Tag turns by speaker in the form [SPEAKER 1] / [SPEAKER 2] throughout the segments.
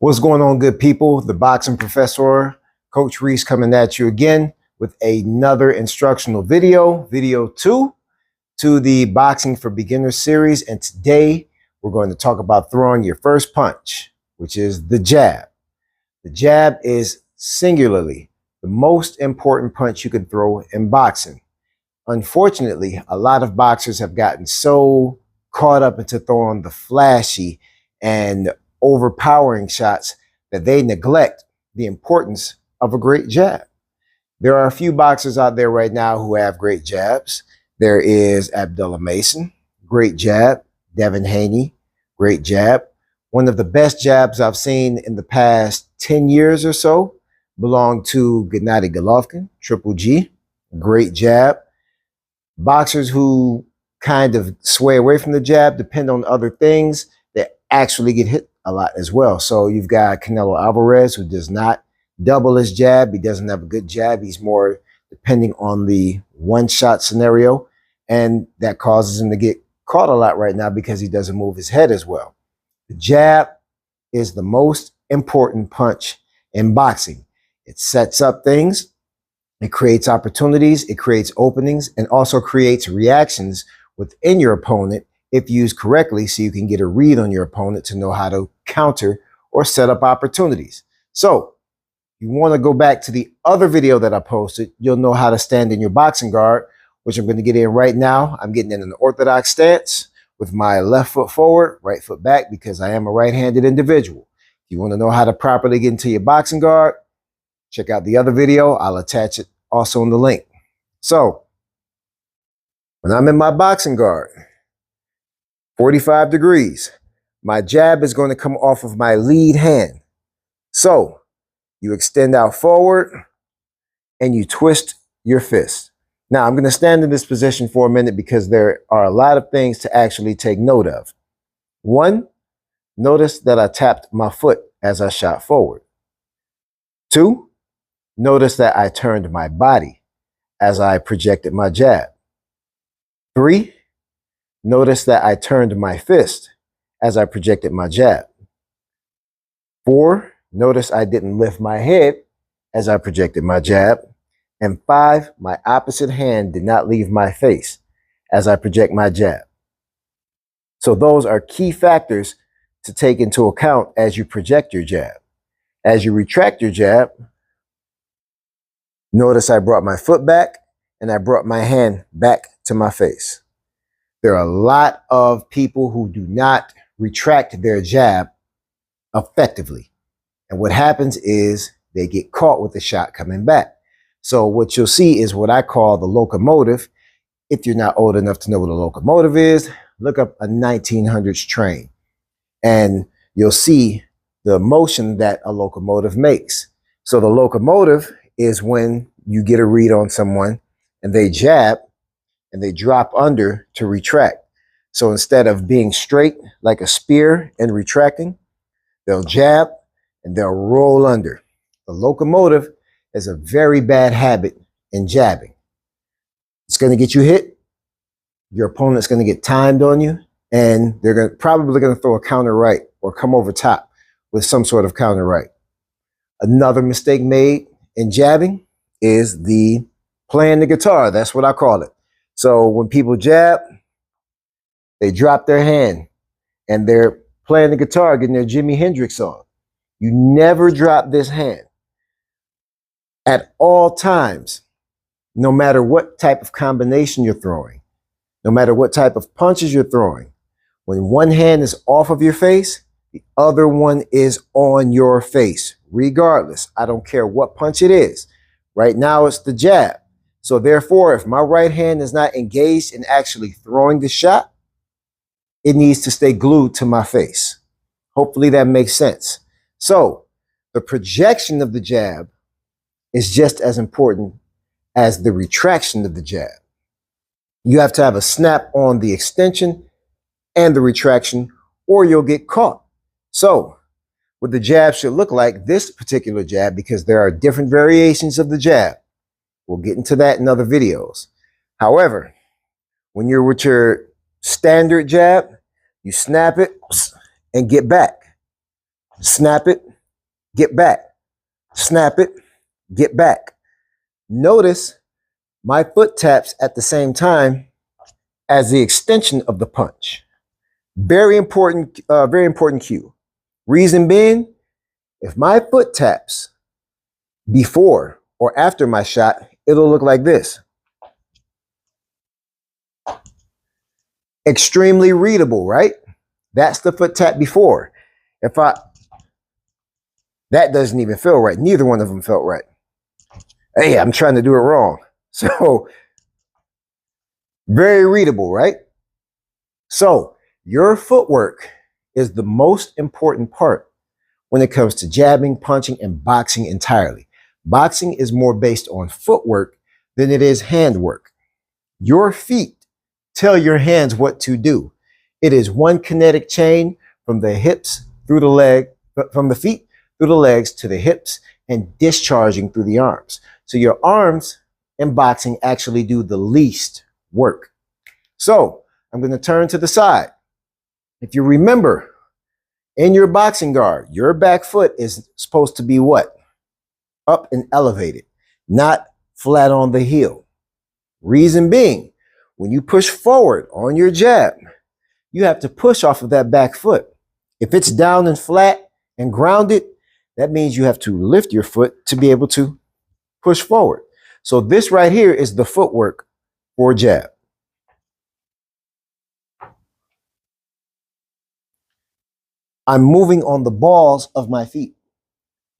[SPEAKER 1] What's going on, good people? The boxing professor, Coach Reese, coming at you again with another instructional video 2 to the Boxing for Beginners series. And today we're going to talk about throwing your first punch, which is the jab. The jab is singularly the most important punch you can throw in boxing. Unfortunately, a lot of boxers have gotten so caught up into throwing the flashy and overpowering shots that they neglect the importance of a great jab. There are a few boxers out there right now who have great jabs. There is Abdullah Mason, great jab. Devin Haney, great jab. One of the best jabs I've seen in the past 10 years or so belonged to Gennady Golovkin, Triple G, great jab. Boxers who kind of sway away from the jab depend on other things that actually get hit a lot as well. So you've got Canelo Alvarez, who does not double his jab. He doesn't have a good jab. He's more depending on the one-shot scenario, and that causes him to get caught a lot right now because he doesn't move his head as well. The jab is the most important punch in boxing. It sets up things, it creates opportunities, it creates openings, and also creates reactions within your opponent if used correctly, so you can get a read on your opponent to know how to counter or set up opportunities. So you want to go back to the other video that I posted, you'll know how to stand in your boxing guard, which I'm going to get in right now. I'm getting in an orthodox stance with my left foot forward, right foot back, because I am a right-handed individual. If you want to know how to properly get into your boxing guard, check out the other video. I'll attach it also in the link. So when I'm in my boxing guard, 45 degrees, my jab is going to come off of my lead hand. So you extend out forward and you twist your fist. Now I'm going to stand in this position for a minute because there are a lot of things to actually take note of. One, notice that I tapped my foot as I shot forward. Two, notice that I turned my body as I projected my jab. Three, notice that I turned my fist as I projected my jab. Four, notice I didn't lift my head as I projected my jab. And five, my opposite hand did not leave my face as I project my jab. So those are key factors to take into account as you project your jab. As you retract your jab, notice I brought my foot back and I brought my hand back to my face. There are a lot of people who do not retract their jab effectively. And what happens is they get caught with the shot coming back. So what you'll see is what I call the locomotive. If you're not old enough to know what a locomotive is, look up a 1900s train and you'll see the motion that a locomotive makes. So the locomotive is when you get a read on someone and they jab and they drop under to retract. So instead of being straight like a spear and retracting, they'll jab and they'll roll under. The locomotive is a very bad habit in jabbing. It's going to get you hit. Your opponent's going to get timed on you, and they're probably going to throw a counter right or come over top with some sort of counter right. Another mistake made in jabbing is the playing the guitar. That's what I call it. So when people jab, they drop their hand and they're playing the guitar, getting their Jimi Hendrix on. You never drop this hand. At all times, no matter what type of combination you're throwing, no matter what type of punches you're throwing, when one hand is off of your face, the other one is on your face, regardless. I don't care what punch it is. Right now, it's the jab. So therefore, if my right hand is not engaged in actually throwing the shot, it needs to stay glued to my face. Hopefully that makes sense. So the projection of the jab is just as important as the retraction of the jab. You have to have a snap on the extension and the retraction, or you'll get caught. So what the jab should look like, this particular jab, because there are different variations of the jab. We'll get into that in other videos. However, when you're with your standard jab, you snap it and get back. Snap it get back. Snap it, get back. Notice my foot taps at the same time as the extension of the punch. Very important cue. Reason being, if my foot taps before or after my shot, it'll look like this. Extremely readable, right? That's the foot tap before. That doesn't even feel right. Neither one of them felt right. Hey, I'm trying to do it wrong. So, very readable, right? So, your footwork is the most important part when it comes to jabbing, punching, and boxing entirely. Boxing is more based on footwork than it is handwork. Your feet tell your hands what to do. It is one kinetic chain from the hips through the leg, from the feet through the legs to the hips and discharging through the arms. So your arms in boxing actually do the least work. So I'm going to turn to the side. If you remember, in your boxing guard, your back foot is supposed to be what? Up and elevated, not flat on the heel. Reason being, when you push forward on your jab, you have to push off of that back foot. If it's down and flat and grounded, that means you have to lift your foot to be able to push forward. So this right here is the footwork for jab. I'm moving on the balls of my feet,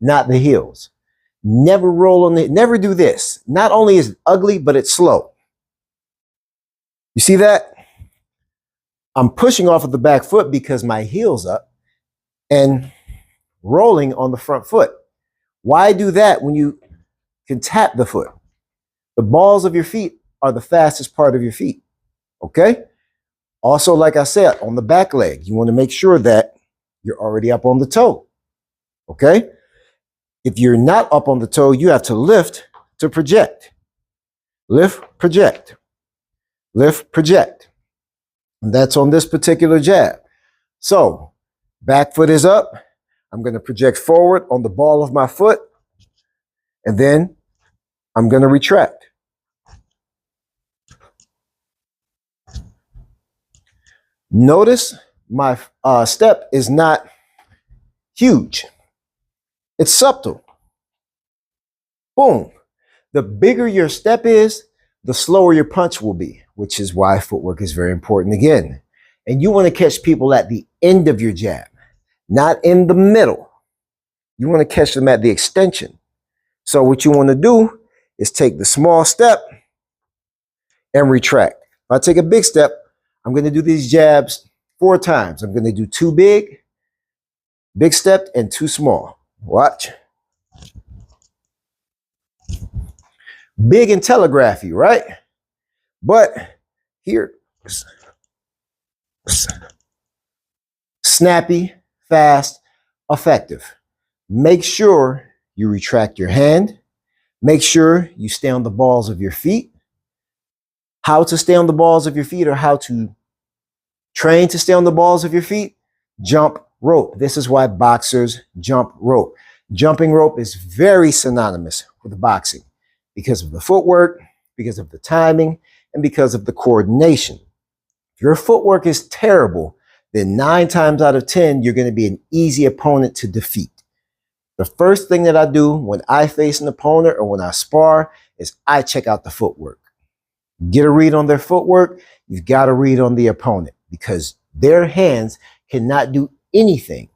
[SPEAKER 1] not the heels. Never roll on it. Never do this. Not only is it ugly, but it's slow. You see that? I'm pushing off of the back foot because my heel's up and rolling on the front foot. Why do that when you can tap the foot? The balls of your feet are the fastest part of your feet. Okay? Also, like I said, on the back leg, you want to make sure that you're already up on the toe. Okay? If you're not up on the toe, you have to lift to project. Lift, project. Lift, project. And that's on this particular jab. So, back foot is up. I'm going to project forward on the ball of my foot. And then I'm going to retract. Notice my step is not huge. It's subtle. Boom. The bigger your step is, the slower your punch will be, which is why footwork is very important again. And you want to catch people at the end of your jab, not in the middle. You want to catch them at the extension. So what you want to do is take the small step and retract. If I take a big step, I'm going to do these jabs 4 times. I'm going to do 2 big step, and 2 small. Watch. Big and telegraphy, right? But here, snappy, fast, effective. Make sure you retract your hand. Make sure you stay on the balls of your feet. How to stay on the balls of your feet, or how to train to stay on the balls of your feet? Jump rope. This is why boxers jump rope. Jumping rope is very synonymous with boxing because of the footwork, because of the timing, and because of the coordination. If your footwork is terrible, then 9 times out of 10, you're going to be an easy opponent to defeat. The first thing that I do when I face an opponent or when I spar is I check out the footwork. Get a read on their footwork. You've got to read on the opponent, because their hands cannot do anything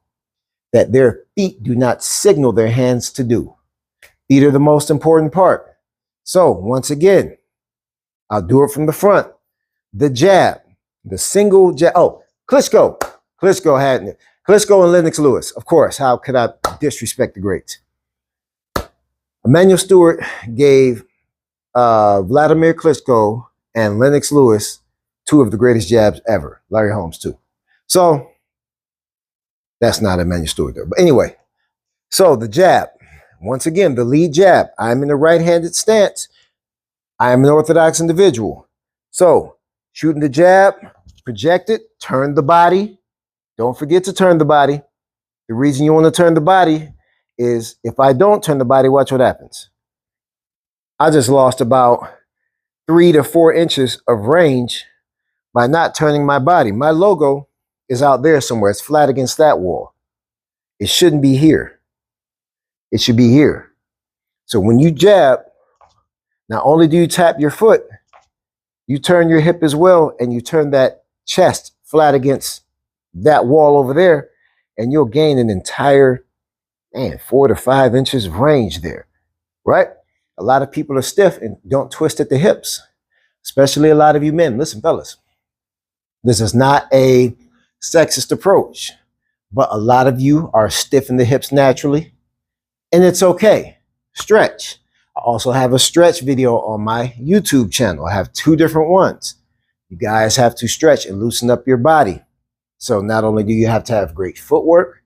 [SPEAKER 1] that their feet do not signal their hands to do. Feet are the most important part. So once again, I'll do it from the front. The jab, the single jab. Oh, Klitschko. Klitschko had it. Klitschko and Lennox Lewis. Of course, how could I disrespect the greats? Emanuel Stewart gave Vladimir Klitschko and Lennox Lewis 2 of the greatest jabs ever. Larry Holmes too. So that's not Emanuel Stewart there. But anyway, so the jab. Once again, the lead jab. I'm in the right-handed stance. I am an orthodox individual. So shooting the jab, project it, turn the body. Don't forget to turn the body. The reason you want to turn the body is if I don't turn the body, watch what happens. I just lost about 3 to 4 inches of range by not turning my body. My logo is out there somewhere. It's flat against that wall. It shouldn't be here. It should be here. So when you jab, not only do you tap your foot, you turn your hip as well, and you turn that chest flat against that wall over there, and you'll gain an entire, 4 to 5 inches of range there, right? A lot of people are stiff and don't twist at the hips, especially a lot of you men. Listen, fellas, this is not a sexist approach, but a lot of you are stiff in the hips naturally, and it's okay. Stretch. I also have a stretch video on my YouTube channel. I have 2 different ones. You guys have to stretch and loosen up your body. So not only do you have to have great footwork,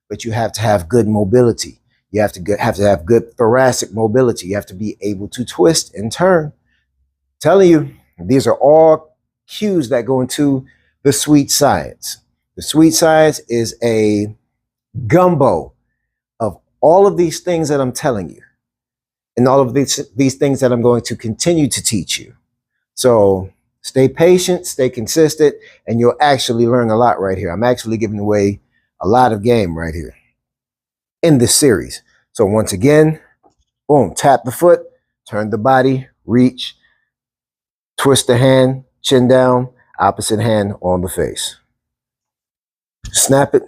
[SPEAKER 1] but you have to have good mobility. You have to have good thoracic mobility. You have to be able to twist and turn. I'm telling you, these are all cues that go into the sweet science. The sweet science is a gumbo of all of these things that I'm telling you, and all of these things that I'm going to continue to teach you. So stay patient, stay consistent, and you'll actually learn a lot right here. I'm actually giving away a lot of game right here in this series. So once again, boom, tap the foot, turn the body, reach, twist the hand, chin down, opposite hand on the face. Snap it,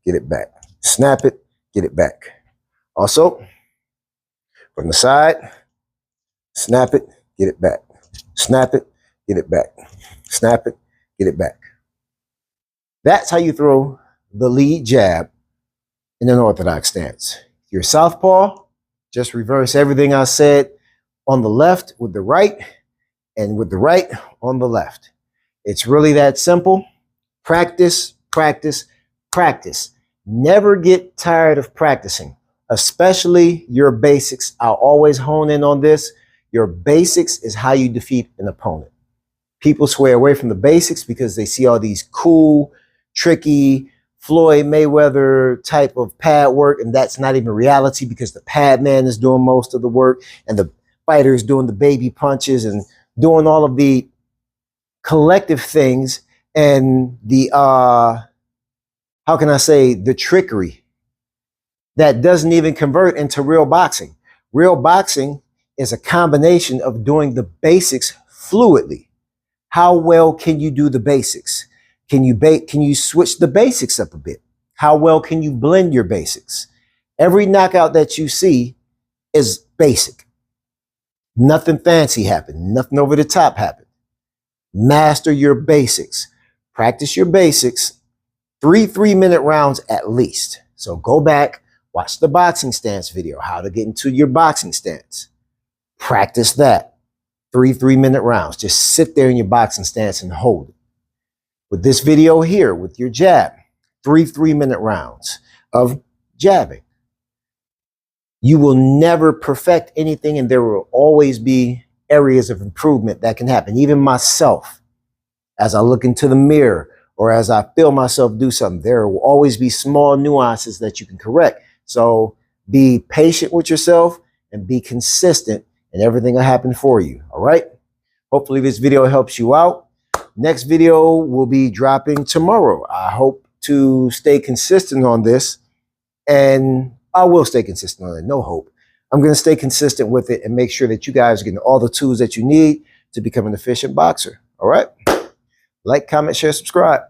[SPEAKER 1] get it back. Snap it, get it back. Also, from the side, snap it, get it back. Snap it, get it back. Snap it, get it back. That's how you throw the lead jab in an orthodox stance. Your southpaw, just reverse everything I said on the left with the right, and with the right on the left. It's really that simple. Practice, practice, practice. Never get tired of practicing, especially your basics. I'll always hone in on this. Your basics is how you defeat an opponent. People sway away from the basics because they see all these cool, tricky, Floyd Mayweather type of pad work, and that's not even reality because the pad man is doing most of the work, and the fighter is doing the baby punches and doing all of the collective things and the, how can I say, the trickery that doesn't even convert into real boxing. Real boxing is a combination of doing the basics fluidly. How well can you do the basics? Can you switch the basics up a bit? How well can you blend your basics? Every knockout that you see is basic. Nothing fancy happened. Nothing over the top happened. Master your basics. Practice your basics. 3 3-minute rounds at least. So go back, watch the boxing stance video, how to get into your boxing stance. Practice that. 3 3-minute rounds. Just sit there in your boxing stance and hold it. With this video here, with your jab, 3 3-minute rounds of jabbing. You will never perfect anything, and there will always be areas of improvement that can happen. Even myself, as I look into the mirror or as I feel myself do something, there will always be small nuances that you can correct. So be patient with yourself and be consistent, and everything will happen for you. All right. Hopefully this video helps you out. Next video will be dropping tomorrow. I hope to stay consistent on this, and I will stay consistent on it. No hope. I'm going to stay consistent with it and make sure that you guys are getting all the tools that you need to become an efficient boxer. All right. Like, comment, share, subscribe.